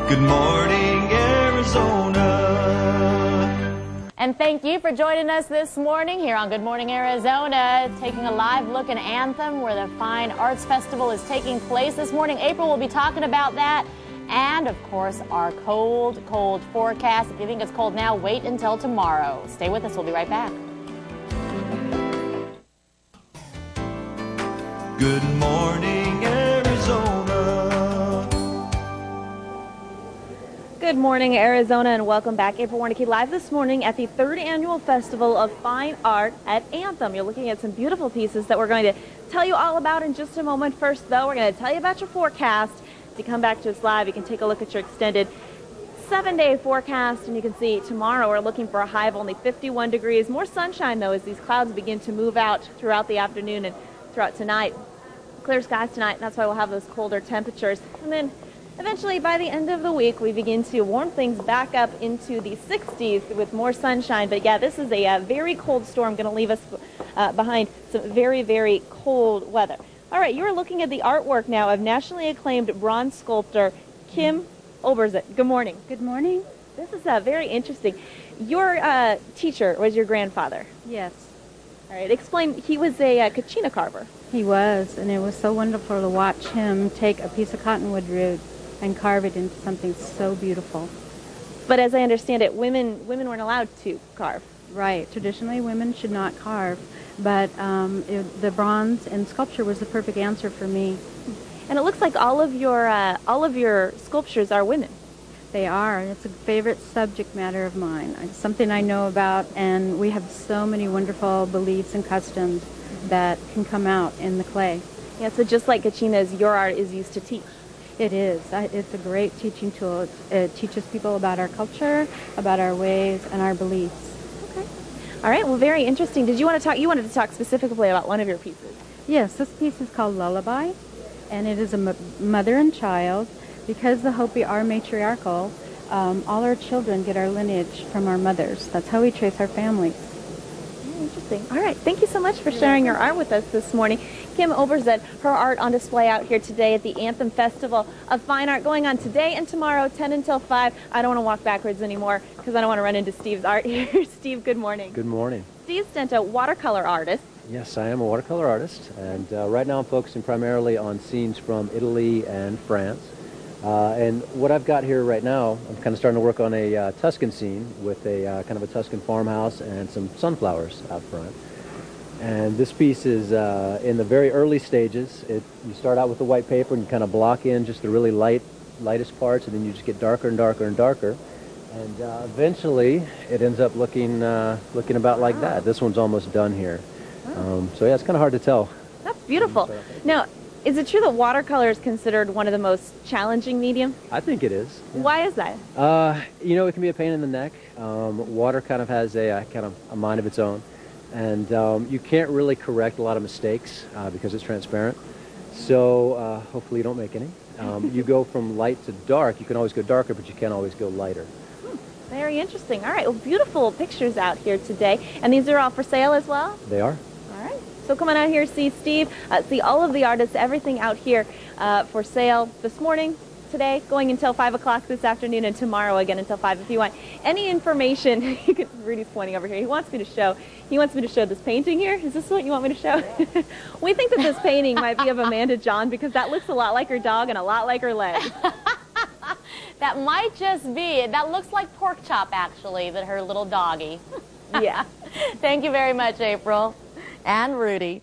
Good morning, Arizona. And thank you for joining us this morning here on Good Morning Arizona, taking a live look at Anthem, where the Fine Arts Festival is taking place this morning. April will be talking about that. And, of course, our cold, cold forecast. If you think it's cold now, wait until tomorrow. Stay with us. We'll be right back. Good morning, Arizona. Good morning, Arizona, and welcome back. April Warnicki live this morning at the 3rd Annual Festival of Fine Art at Anthem. You're looking at some beautiful pieces that we're going to tell you all about in just a moment. First, though, we're going to tell you about your forecast. If you come back to us live, you can take a look at your extended 7-day forecast, and you can see tomorrow we're looking for a high of only 51 degrees. More sunshine, though, as these clouds begin to move out throughout the afternoon and throughout tonight. Clear skies tonight, and that's why we'll have those colder temperatures. And then eventually, by the end of the week, we begin to warm things back up into the 60s with more sunshine. But yeah, this is a very cold storm going to leave us behind some very, very cold weather. All right, you're looking at the artwork now of nationally acclaimed bronze sculptor Kim Oberzet. Good morning. Good morning. This is very interesting. Your teacher was your grandfather. Yes, All right, explain. He was a kachina carver. he was, and it was so wonderful to watch him take a piece of cottonwood root and carve it into something so beautiful. But as I understand it, women weren't allowed to carve. Right. Traditionally, women should not carve, but the bronze and sculpture was the perfect answer for me. And it looks like all of your sculptures are women. They are. It's a favorite subject matter of mine. It's something I know about, and we have so many wonderful beliefs and customs that can come out in the clay. Yeah, so just like kachinas, your art is used to teach. It is. It's a great teaching tool. It teaches people about our culture, about our ways, and our beliefs. Okay. All right. Well, very interesting. Did you want to talk? You wanted to talk specifically about one of your pieces. Yes, this piece is called Lullaby, and it is a mother and child. Because the Hopi are matriarchal, all our children get our lineage from our mothers. That's how we trace our families. Very interesting. All right. Thank you so much for sharing your art with us this morning. Kim Oberzet, her art on display out here today at the Anthem Festival of Fine Art, going on today and tomorrow, 10 until 5. I don't want to walk backwards anymore because I don't want to run into Steve's art here. Steve, good morning. Good morning. Steve Stento, watercolor artist. Yes, I am a watercolor artist, and right now I'm focusing primarily on scenes from Italy and France. And what I've got here right now, I'm kind of starting to work on a Tuscan scene with a kind of a Tuscan farmhouse and some sunflowers out front. And this piece is in the very early stages. You start out with the white paper and you kind of block in just the really lightest parts, and then you just get darker and darker and darker. And eventually it ends up looking about like that. This one's almost done here. So yeah, it's kind of hard to tell. That's beautiful. Now, is it true that watercolor is considered one of the most challenging medium? I think it is. Yeah. Why is that? You know, it can be a pain in the neck. Water kind of has a kind of a mind of its own. And you can't really correct a lot of mistakes because it's transparent. So hopefully you don't make any. You go from light to dark. You can always go darker, but you can't always go lighter. Very interesting. All right. Well, beautiful pictures out here today. And these are all for sale as well? They are. All right. So come on out here, see Steve, see all of the artists, everything out here for sale this morning, today, going until 5 o'clock this afternoon, and tomorrow again until 5. If you want any information, Rudy's pointing over here. He wants me to show this painting here. Is this what you want me to show? We think that this painting might be of Amanda John because that looks a lot like her dog and a lot like her leg. That might just be. That looks like Pork Chop, actually, that her little doggy. Yeah. Thank you very much, April and Rudy.